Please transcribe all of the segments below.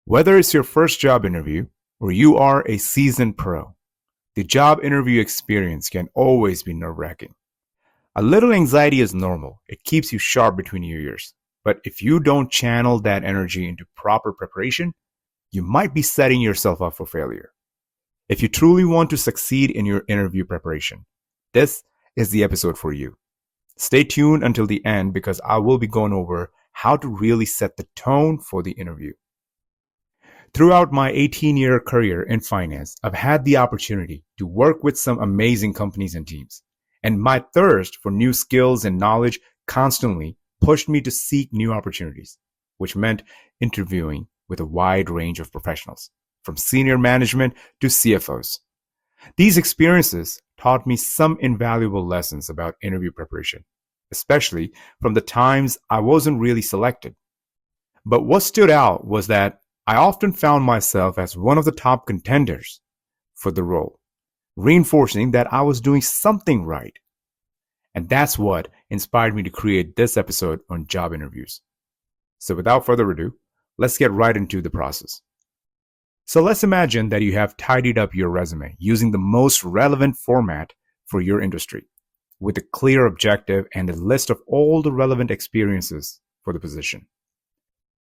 Whether it's your first job interview or you are a seasoned pro, the job interview experience can always be nerve-wracking. A little anxiety is normal. It keeps you sharp between your ears. But if you don't channel that energy into proper preparation, you might be setting yourself up for failure. If you truly want to succeed in your interview preparation, this is the episode for you. Stay tuned until the end because I will be going over how to really set the tone for the interview. Throughout my 18-year career in finance, I've had the opportunity to work with some amazing companies and teams. And my thirst for new skills and knowledge constantly pushed me to seek new opportunities, which meant interviewing with a wide range of professionals, from senior management to CFOs. These experiences taught me some invaluable lessons about interview preparation, especially from the times I wasn't really selected. But what stood out was that I often found myself as one of the top contenders for the role, reinforcing that I was doing something right. And that's what inspired me to create this episode on job interviews. So without further ado, let's get right into the process. So let's imagine that you have tidied up your resume using the most relevant format for your industry, with a clear objective and a list of all the relevant experiences for the position.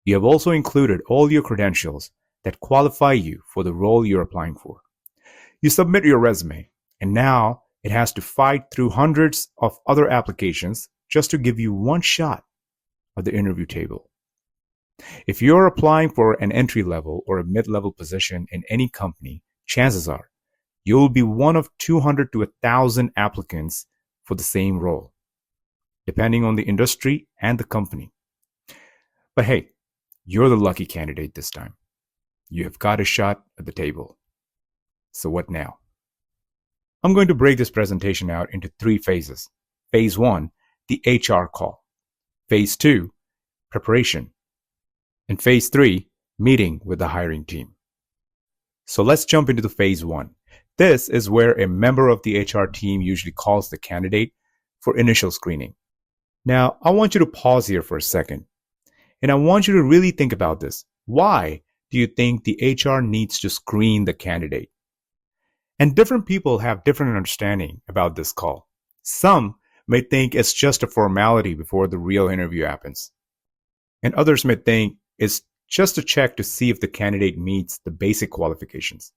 You have also included all your credentials that qualify you for the role you're applying for. You submit your resume, and now it has to fight through hundreds of other applications just to give you one shot at the interview table. If you're applying for an entry-level or a mid-level position in any company, chances are you'll be one of 200 to 1,000 applicants for the same role, depending on the industry and the company. But hey, you're the lucky candidate this time. You have got a shot at the table. So what now? I'm going to break this presentation out into 3 phases. Phase 1, the HR call. Phase 2, preparation. And phase 3, meeting with the hiring team. So let's jump into the phase 1. This is where a member of the HR team usually calls the candidate for initial screening. Now, I want you to pause here for a second. And I want you to really think about this. Why do you think the HR needs to screen the candidate? And different people have different understanding about this call. Some may think it's just a formality before the real interview happens. And others may think it's just a check to see if the candidate meets the basic qualifications,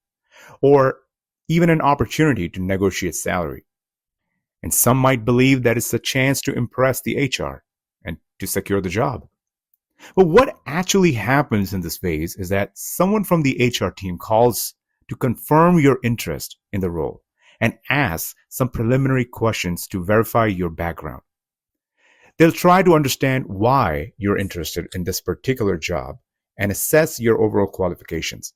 or even an opportunity to negotiate salary. And some might believe that it's a chance to impress the HR and to secure the job. But what actually happens in this phase is that someone from the HR team calls to confirm your interest in the role and asks some preliminary questions to verify your background. They'll try to understand why you're interested in this particular job and assess your overall qualifications.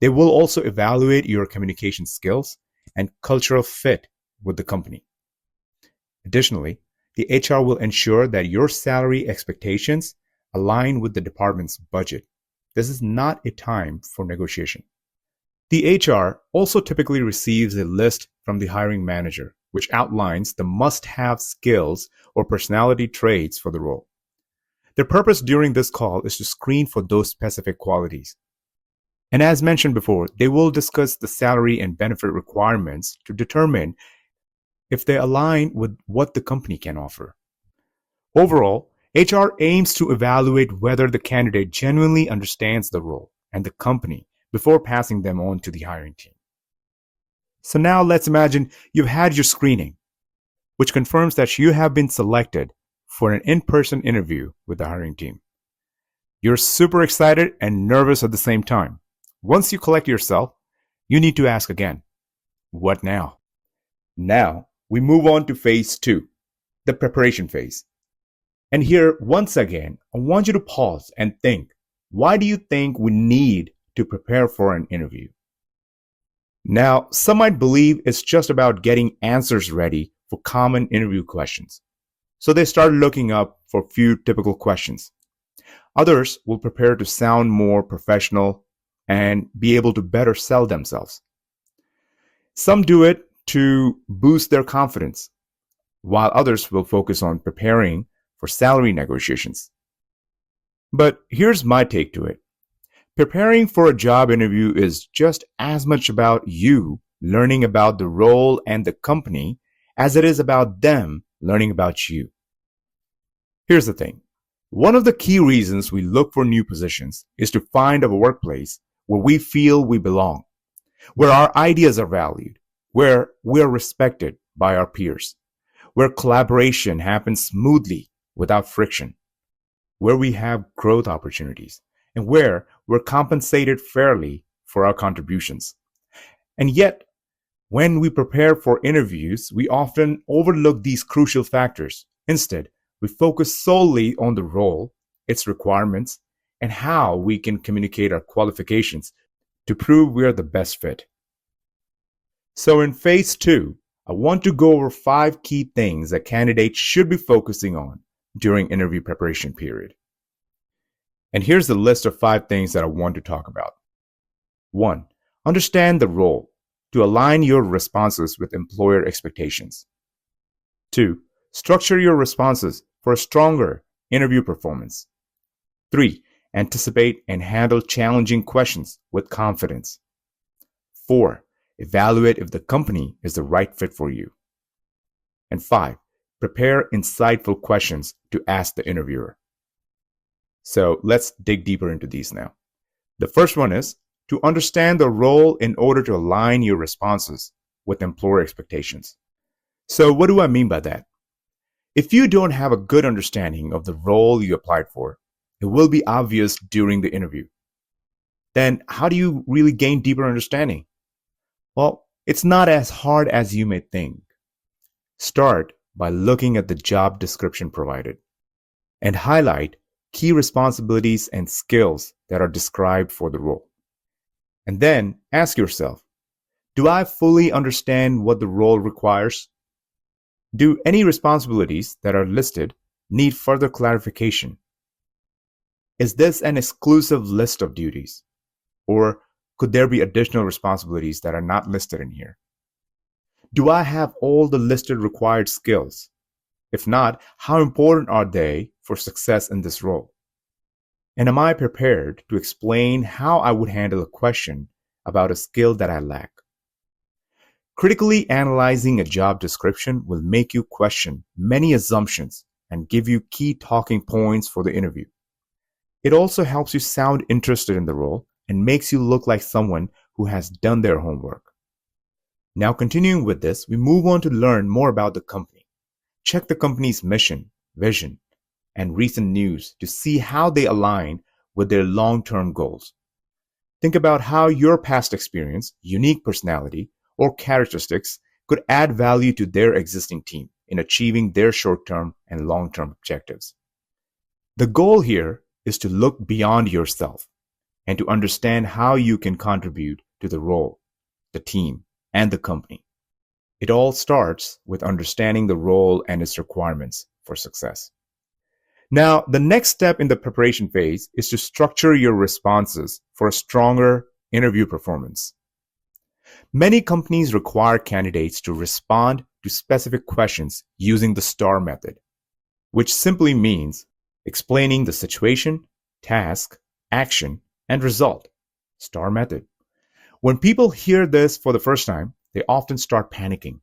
They will also evaluate your communication skills and cultural fit with the company. Additionally, the HR will ensure that your salary expectations align with the department's budget. This is not a time for negotiation. The HR also typically receives a list from the hiring manager, which outlines the must-have skills or personality traits for the role. Their purpose during this call is to screen for those specific qualities. And as mentioned before, they will discuss the salary and benefit requirements to determine if they align with what the company can offer. Overall, HR aims to evaluate whether the candidate genuinely understands the role and the company before passing them on to the hiring team. So now let's imagine you've had your screening, which confirms that you have been selected for an in-person interview with the hiring team. You're super excited and nervous at the same time. Once you collect yourself, you need to ask again, what now? Now we move on to phase 2, the preparation phase. And here, once again, I want you to pause and think, why do you think we need to prepare for an interview? Now, some might believe it's just about getting answers ready for common interview questions. So they start looking up for a few typical questions. Others will prepare to sound more professional and be able to better sell themselves. Some do it to boost their confidence, while others will focus on preparing for salary negotiations. But here's my take to it. Preparing for a job interview is just as much about you learning about the role and the company as it is about them learning about you. Here's the thing. One of the key reasons we look for new positions is to find a workplace where we feel we belong, where our ideas are valued, where we're respected by our peers, where collaboration happens smoothly without friction, where we have growth opportunities, and where we're compensated fairly for our contributions. And yet, when we prepare for interviews, we often overlook these crucial factors. Instead, we focus solely on the role, its requirements, and how we can communicate our qualifications to prove we are the best fit. So in phase 2, I want to go over 5 key things that candidates should be focusing on during interview preparation period. And here's the list of 5 things that I want to talk about. 1. Understand the role to align your responses with employer expectations. 2. Structure your responses for a stronger interview performance. 3. Anticipate and handle challenging questions with confidence. 4. Evaluate if the company is the right fit for you. And 5. Prepare insightful questions to ask the interviewer. So let's dig deeper into these now. The first one is to understand the role in order to align your responses with employer expectations. So what do I mean by that? If you don't have a good understanding of the role you applied for, it will be obvious during the interview. Then how do you really gain deeper understanding? Well, it's not as hard as you may think. Start by looking at the job description provided and highlight key responsibilities and skills that are described for the role. And then ask yourself, do I fully understand what the role requires? Do any responsibilities that are listed need further clarification? Is this an exclusive list of duties? Or could there be additional responsibilities that are not listed in here? Do I have all the listed required skills? If not, how important are they for success in this role? And am I prepared to explain how I would handle a question about a skill that I lack? Critically analyzing a job description will make you question many assumptions and give you key talking points for the interview. It also helps you sound interested in the role and makes you look like someone who has done their homework. Now, continuing with this, we move on to learn more about the company. Check the company's mission, vision, and recent news to see how they align with their long-term goals. Think about how your past experience, unique personality, or characteristics could add value to their existing team in achieving their short-term and long-term objectives. The goal here is to look beyond yourself and to understand how you can contribute to the role, the team, and the company. It all starts with understanding the role and its requirements for success. Now, the next step in the preparation phase is to structure your responses for a stronger interview performance. Many companies require candidates to respond to specific questions using the STAR method, which simply means explaining the situation, task, action, and result. STAR method. When people hear this for the first time, they often start panicking.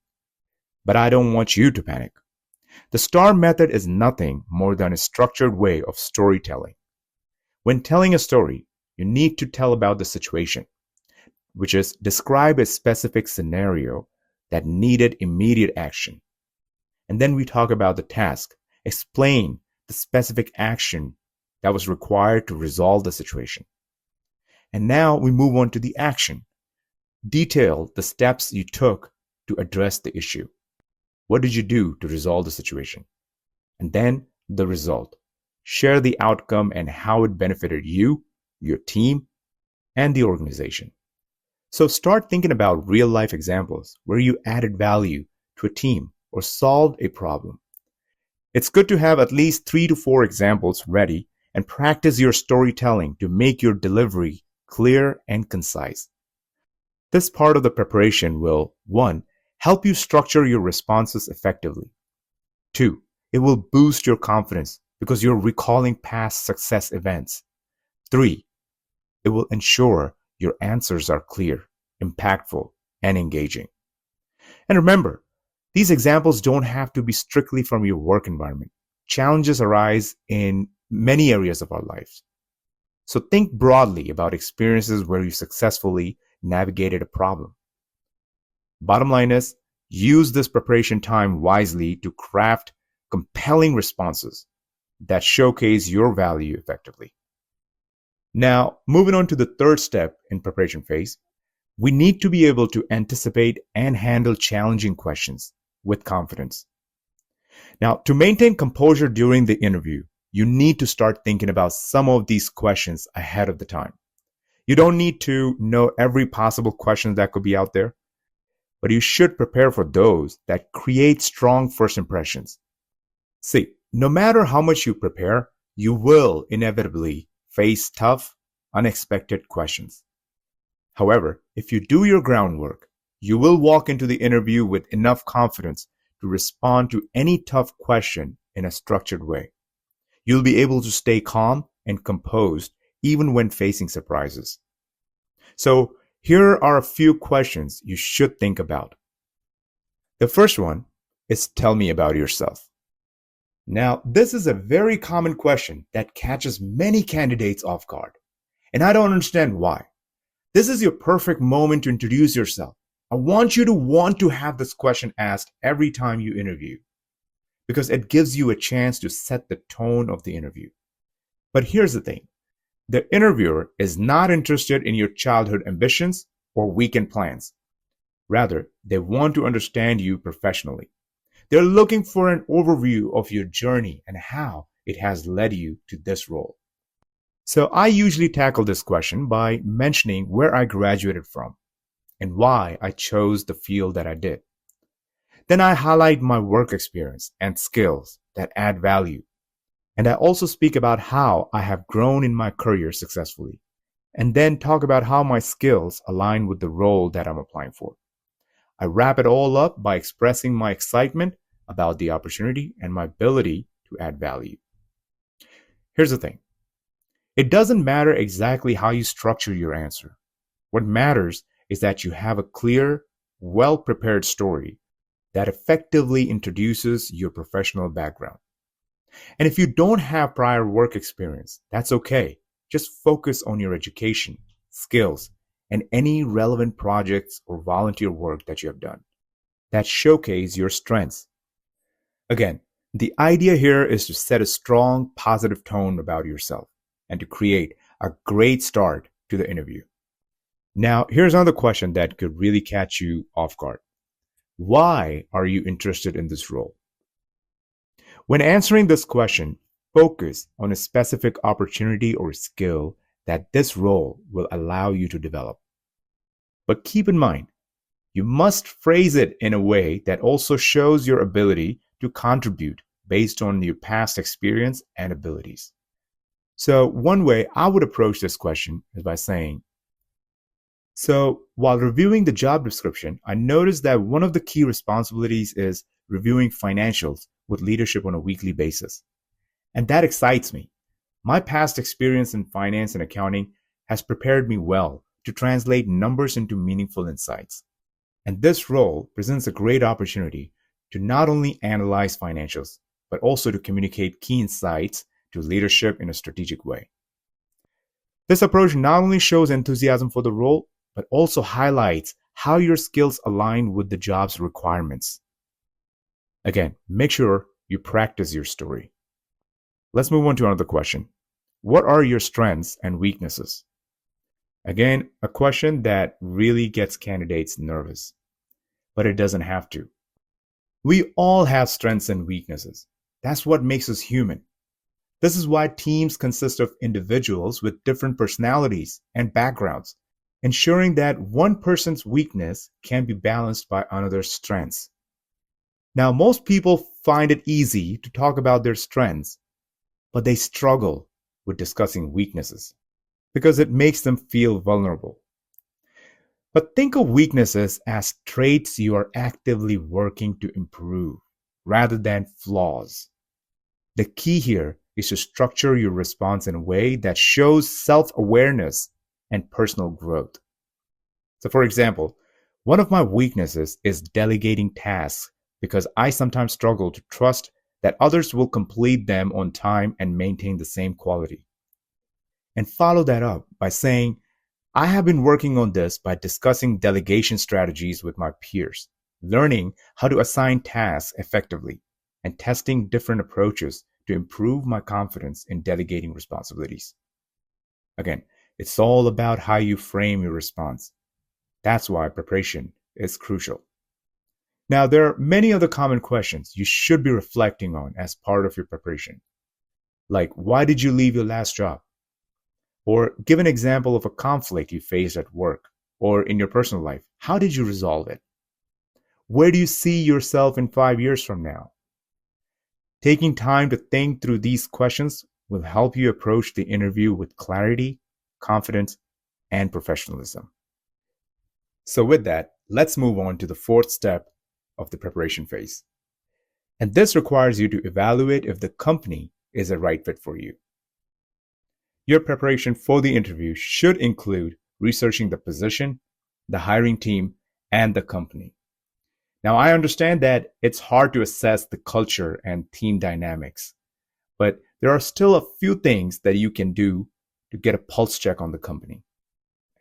But I don't want you to panic. The STAR method is nothing more than a structured way of storytelling. When telling a story, you need to tell about the situation, which is describe a specific scenario that needed immediate action. And then we talk about the task, explain the specific action that was required to resolve the situation. And now we move on to the action. Detail the steps you took to address the issue. What did you do to resolve the situation? And then the result. Share the outcome and how it benefited you, your team, and the organization. So start thinking about real-life examples where you added value to a team or solved a problem. It's good to have at least 3 to 4 examples ready and practice your storytelling to make your delivery clear and concise. This part of the preparation will, 1, help you structure your responses effectively. 2, it will boost your confidence because you're recalling past success events. 3, It will ensure your answers are clear, impactful, and engaging. And remember, these examples don't have to be strictly from your work environment. Challenges arise in many areas of our lives. So think broadly about experiences where you successfully navigated a problem. Bottom line is, use this preparation time wisely to craft compelling responses that showcase your value effectively. Now, moving on to the third step in preparation phase, we need to be able to anticipate and handle challenging questions with confidence. Now, to maintain composure during the interview, you need to start thinking about some of these questions ahead of the time. You don't need to know every possible question that could be out there, but you should prepare for those that create strong first impressions. See, no matter how much you prepare, you will inevitably face tough, unexpected questions. However, if you do your groundwork, you will walk into the interview with enough confidence to respond to any tough question in a structured way. You'll be able to stay calm and composed even when facing surprises. So, here are a few questions you should think about. The first one is, tell me about yourself. Now, this is a very common question that catches many candidates off guard, and I don't understand why. This is your perfect moment to introduce yourself. I want you to want to have this question asked every time you interview, because it gives you a chance to set the tone of the interview. But here's the thing. The interviewer is not interested in your childhood ambitions or weekend plans. Rather, they want to understand you professionally. They're looking for an overview of your journey and how it has led you to this role. So I usually tackle this question by mentioning where I graduated from and why I chose the field that I did. Then I highlight my work experience and skills that add value. And I also speak about how I have grown in my career successfully, and then talk about how my skills align with the role that I'm applying for. I wrap it all up by expressing my excitement about the opportunity and my ability to add value. Here's the thing. It doesn't matter exactly how you structure your answer. What matters is that you have a clear, well-prepared story that effectively introduces your professional background. And if you don't have prior work experience, that's okay. Just focus on your education, skills, and any relevant projects or volunteer work that you have done that showcase your strengths. Again, the idea here is to set a strong, positive tone about yourself and to create a great start to the interview. Now, here's another question that could really catch you off guard. Why are you interested in this role? When answering this question, focus on a specific opportunity or skill that this role will allow you to develop. But keep in mind, you must phrase it in a way that also shows your ability to contribute based on your past experience and abilities. So one way I would approach this question is by saying, so while reviewing the job description, I noticed that one of the key responsibilities is reviewing financials with leadership on a weekly basis. And that excites me. My past experience in finance and accounting has prepared me well to translate numbers into meaningful insights. And this role presents a great opportunity to not only analyze financials, but also to communicate key insights to leadership in a strategic way. This approach not only shows enthusiasm for the role, but also highlights how your skills align with the job's requirements. Again, make sure you practice your story. Let's move on to another question. What are your strengths and weaknesses? Again, a question that really gets candidates nervous, but it doesn't have to. We all have strengths and weaknesses. That's what makes us human. This is why teams consist of individuals with different personalities and backgrounds, ensuring that one person's weakness can be balanced by another's strengths. Now, most people find it easy to talk about their strengths, but they struggle with discussing weaknesses because it makes them feel vulnerable. But think of weaknesses as traits you are actively working to improve rather than flaws. The key here is to structure your response in a way that shows self-awareness and personal growth. So, for example, one of my weaknesses is delegating tasks because I sometimes struggle to trust that others will complete them on time and maintain the same quality. And follow that up by saying, I have been working on this by discussing delegation strategies with my peers, learning how to assign tasks effectively, and testing different approaches to improve my confidence in delegating responsibilities. Again, it's all about how you frame your response. That's why preparation is crucial. Now, there are many other common questions you should be reflecting on as part of your preparation. Like, why did you leave your last job? Or give an example of a conflict you faced at work or in your personal life. How did you resolve it? Where do you see yourself in 5 years from now? Taking time to think through these questions will help you approach the interview with clarity, confidence, and professionalism. So, with that, let's move on to the fourth step of the preparation phase. And this requires you to evaluate if the company is a right fit for you. Your preparation for the interview should include researching the position, the hiring team, and the company. Now, I understand that it's hard to assess the culture and team dynamics, but there are still a few things that you can do to get a pulse check on the company.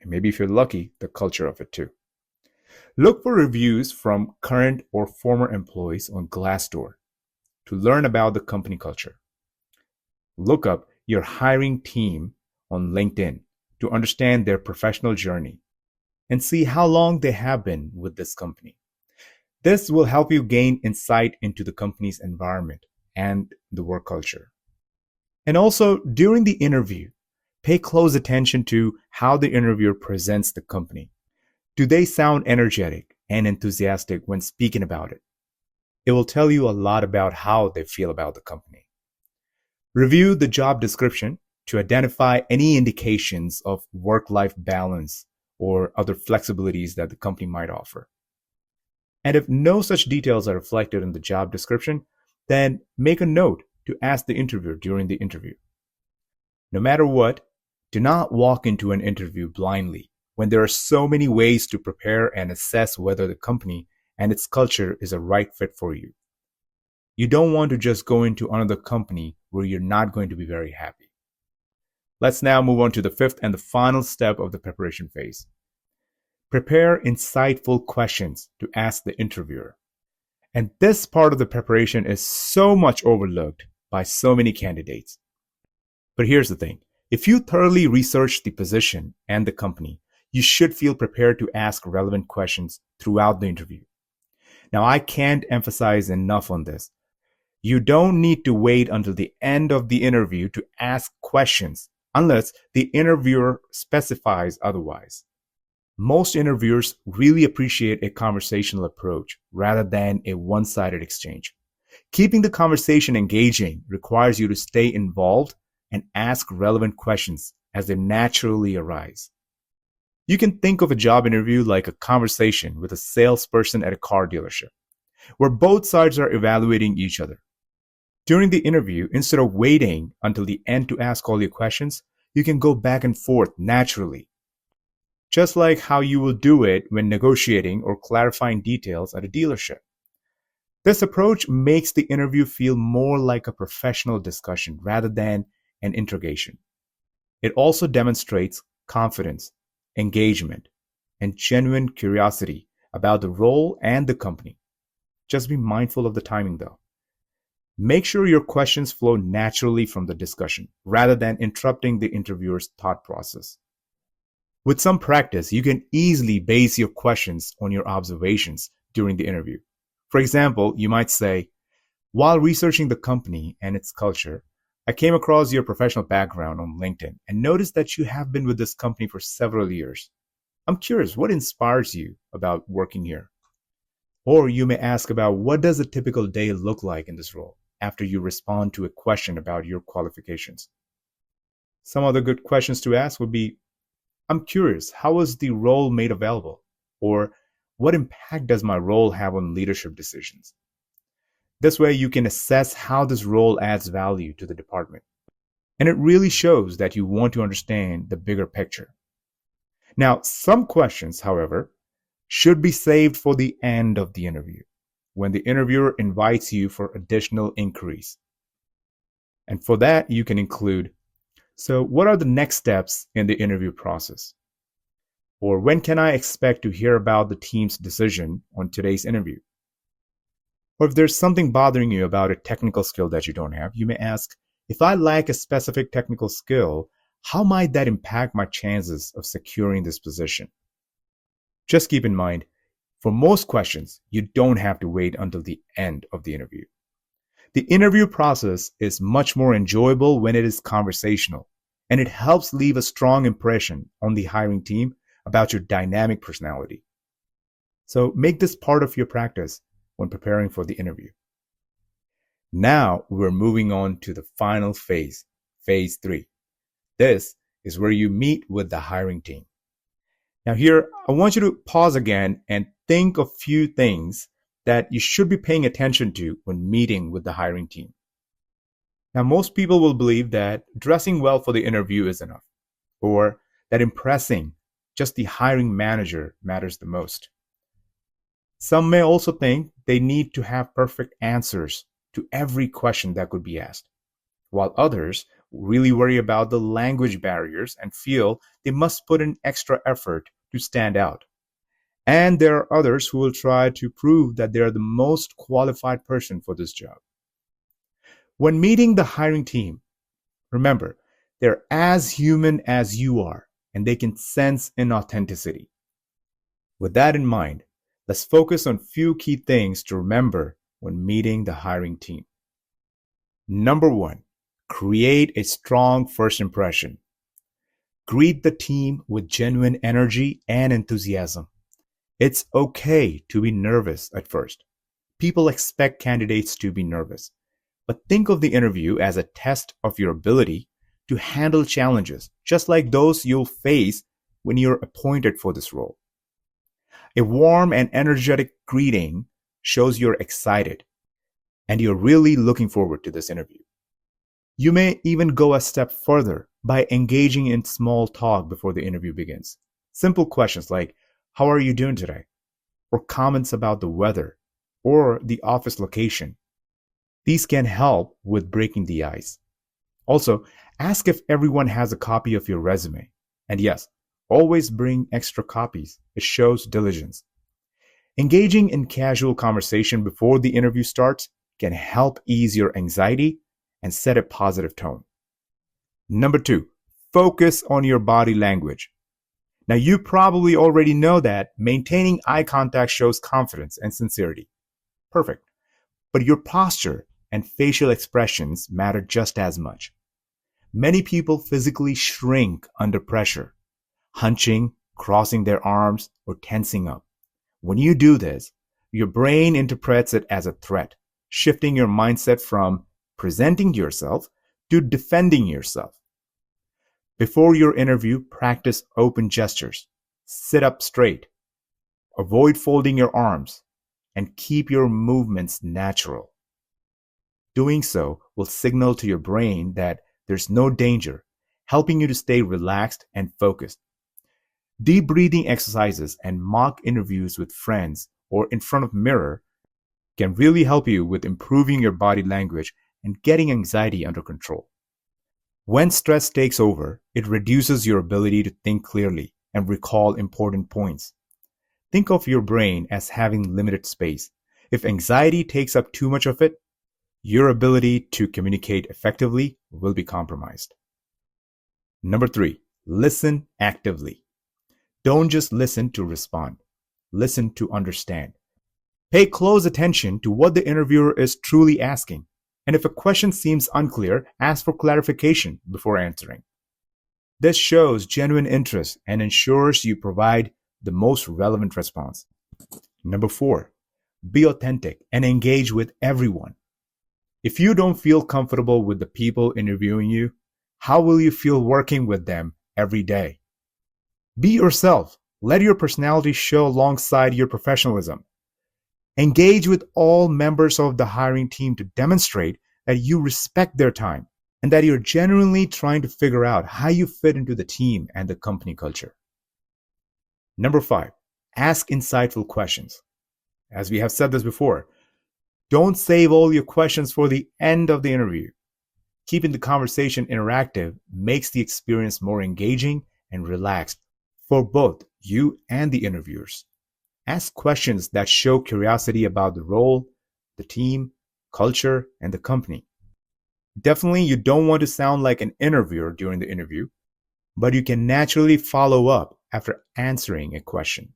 And maybe if you're lucky, the culture of it too. Look for reviews from current or former employees on Glassdoor to learn about the company culture. Look up your hiring team on LinkedIn to understand their professional journey and see how long they have been with this company. This will help you gain insight into the company's environment and the work culture. And also, during the interview, pay close attention to how the interviewer presents the company. Do they sound energetic and enthusiastic when speaking about it? It will tell you a lot about how they feel about the company. Review the job description to identify any indications of work-life balance or other flexibilities that the company might offer. And if no such details are reflected in the job description, then make a note to ask the interviewer during the interview. No matter what, do not walk into an interview blindly when there are so many ways to prepare and assess whether the company and its culture is a right fit for you. You don't want to just go into another company where you're not going to be very happy. Let's now move on to the fifth and the final step of the preparation phase. Prepare insightful questions to ask the interviewer. And this part of the preparation is so much overlooked by so many candidates. But here's the thing. If you thoroughly research the position and the company, you should feel prepared to ask relevant questions throughout the interview. Now, I can't emphasize enough on this. You don't need to wait until the end of the interview to ask questions unless the interviewer specifies otherwise. Most interviewers really appreciate a conversational approach rather than a one-sided exchange. Keeping the conversation engaging requires you to stay involved and ask relevant questions as they naturally arise. You can think of a job interview like a conversation with a salesperson at a car dealership, where both sides are evaluating each other. During the interview, instead of waiting until the end to ask all your questions, you can go back and forth naturally, just like how you will do it when negotiating or clarifying details at a dealership. This approach makes the interview feel more like a professional discussion rather than an interrogation. It also demonstrates confidence, engagement, and genuine curiosity about the role and the company. Just be mindful of the timing though. Make sure your questions flow naturally from the discussion rather than interrupting the interviewer's thought process. With some practice, you can easily base your questions on your observations during the interview. For example, you might say, while researching the company and its culture, I came across your professional background on LinkedIn and noticed that you have been with this company for several years. I'm curious, what inspires you about working here? Or you may ask about what does a typical day look like in this role after you respond to a question about your qualifications. Some other good questions to ask would be, I'm curious, how was the role made available? Or what impact does my role have on leadership decisions? This way you can assess how this role adds value to the department. And it really shows that you want to understand the bigger picture. Now, some questions, however, should be saved for the end of the interview, when the interviewer invites you for additional inquiries. And for that, you can include, so what are the next steps in the interview process? Or when can I expect to hear about the team's decision on today's interview? Or if there's something bothering you about a technical skill that you don't have, you may ask, if I lack a specific technical skill, how might that impact my chances of securing this position? Just keep in mind, for most questions, you don't have to wait until the end of the interview. The interview process is much more enjoyable when it is conversational, and it helps leave a strong impression on the hiring team about your dynamic personality. So make this part of your practice when preparing for the interview. Now we're moving on to the final phase, phase 3. This is where you meet with the hiring team. Now here, I want you to pause again and think of a few things that you should be paying attention to when meeting with the hiring team. Now, most people will believe that dressing well for the interview is enough, or that impressing just the hiring manager matters the most. Some may also think they need to have perfect answers to every question that could be asked, while others really worry about the language barriers and feel they must put in extra effort to stand out. And there are others who will try to prove that they are the most qualified person for this job. When meeting the hiring team, remember, they're as human as you are, and they can sense inauthenticity. With that in mind, let's focus on a few key things to remember when meeting the hiring team. Number 1, create a strong first impression. Greet the team with genuine energy and enthusiasm. It's okay to be nervous at first. People expect candidates to be nervous. But think of the interview as a test of your ability to handle challenges, just like those you'll face when you're appointed for this role. A warm and energetic greeting shows you're excited and you're really looking forward to this interview. You may even go a step further by engaging in small talk before the interview begins. Simple questions like, how are you doing today? Or comments about the weather or the office location. These can help with breaking the ice. Also, ask if everyone has a copy of your resume. And yes, always bring extra copies. It shows diligence. Engaging in casual conversation before the interview starts can help ease your anxiety and set a positive tone. Number 2, focus on your body language. Now, you probably already know that maintaining eye contact shows confidence and sincerity. Perfect. But your posture and facial expressions matter just as much. Many people physically shrink under pressure, hunching, crossing their arms, or tensing up. When you do this, your brain interprets it as a threat, shifting your mindset from presenting yourself to defending yourself. Before your interview, practice open gestures. Sit up straight. Avoid folding your arms and keep your movements natural. Doing so will signal to your brain that there's no danger, helping you to stay relaxed and focused. Deep breathing exercises and mock interviews with friends or in front of a mirror can really help you with improving your body language and getting anxiety under control. When stress takes over, it reduces your ability to think clearly and recall important points. Think of your brain as having limited space. If anxiety takes up too much of it, your ability to communicate effectively will be compromised. Number 3, listen actively. Don't just listen to respond. Listen to understand. Pay close attention to what the interviewer is truly asking. And if a question seems unclear, ask for clarification before answering. This shows genuine interest and ensures you provide the most relevant response. Number 4, be authentic and engage with everyone. If you don't feel comfortable with the people interviewing you, how will you feel working with them every day? Be yourself. Let your personality show alongside your professionalism. Engage with all members of the hiring team to demonstrate that you respect their time and that you're genuinely trying to figure out how you fit into the team and the company culture. Number 5, ask insightful questions. As we have said this before, don't save all your questions for the end of the interview. Keeping the conversation interactive makes the experience more engaging and relaxed for both you and the interviewers. Ask questions that show curiosity about the role, the team, culture, and the company. Definitely, you don't want to sound like an interviewer during the interview, but you can naturally follow up after answering a question.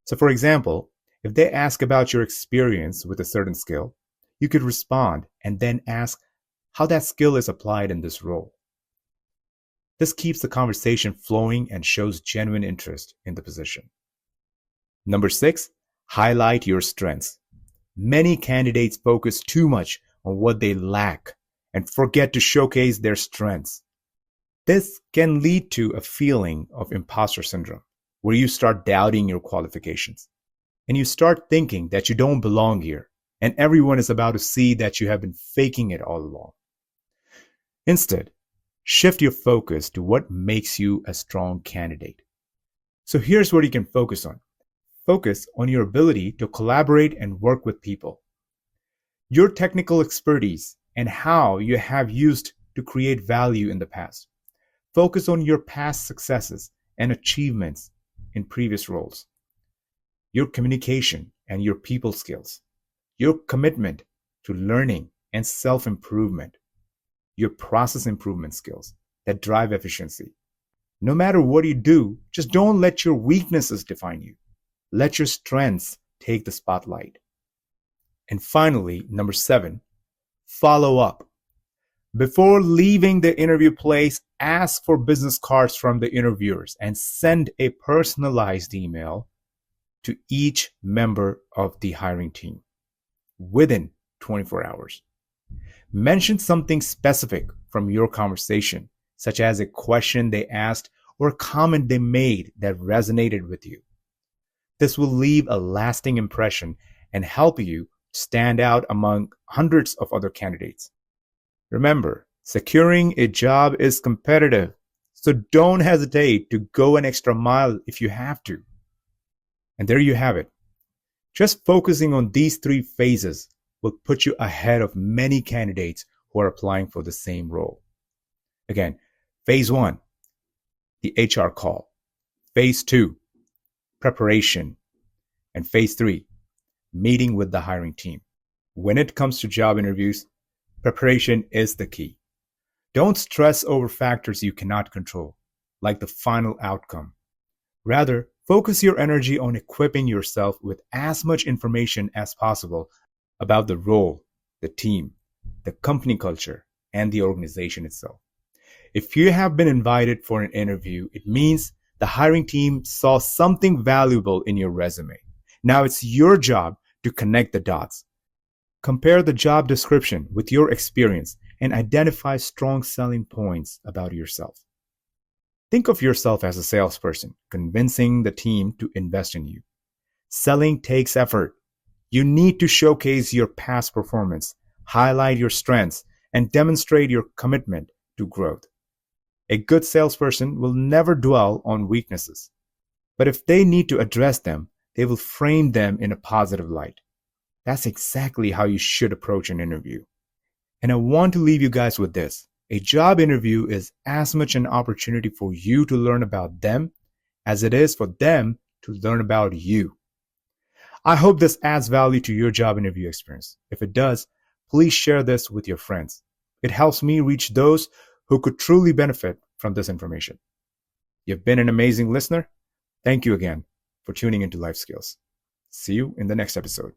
So, for example, if they ask about your experience with a certain skill, you could respond and then ask how that skill is applied in this role. This keeps the conversation flowing and shows genuine interest in the position. Number 6, highlight your strengths. Many candidates focus too much on what they lack and forget to showcase their strengths. This can lead to a feeling of imposter syndrome, where you start doubting your qualifications and you start thinking that you don't belong here and everyone is about to see that you have been faking it all along. Instead, shift your focus to what makes you a strong candidate. So here's what you can focus on. Focus on your ability to collaborate and work with people. Your technical expertise and how you have used to create value in the past. Focus on your past successes and achievements in previous roles. Your communication and your people skills. Your commitment to learning and self-improvement. Your process improvement skills that drive efficiency. No matter what you do, just don't let your weaknesses define you. Let your strengths take the spotlight. And finally, number 7, follow up. Before leaving the interview place, ask for business cards from the interviewers and send a personalized email to each member of the hiring team within 24 hours. Mention something specific from your conversation, such as a question they asked or a comment they made that resonated with you. This will leave a lasting impression and help you stand out among hundreds of other candidates. Remember, securing a job is competitive, so don't hesitate to go an extra mile if you have to. And there you have it. Just focusing on these 3 phases will put you ahead of many candidates who are applying for the same role. Again, phase 1, the HR call. Phase 2, preparation. And phase 3, meeting with the hiring team. When it comes to job interviews, preparation is the key. Don't stress over factors you cannot control, like the final outcome. Rather, focus your energy on equipping yourself with as much information as possible about the role, the team, the company culture, and the organization itself. If you have been invited for an interview, it means the hiring team saw something valuable in your resume. Now it's your job to connect the dots. Compare the job description with your experience and identify strong selling points about yourself. Think of yourself as a salesperson, convincing the team to invest in you. Selling takes effort. You need to showcase your past performance, highlight your strengths, and demonstrate your commitment to growth. A good salesperson will never dwell on weaknesses, but if they need to address them, they will frame them in a positive light. That's exactly how you should approach an interview. And I want to leave you guys with this. A job interview is as much an opportunity for you to learn about them as it is for them to learn about you. I hope this adds value to your job interview experience. If it does, please share this with your friends. It helps me reach those who could truly benefit from this information. You've been an amazing listener. Thank you again for tuning into Life Skills. See you in the next episode.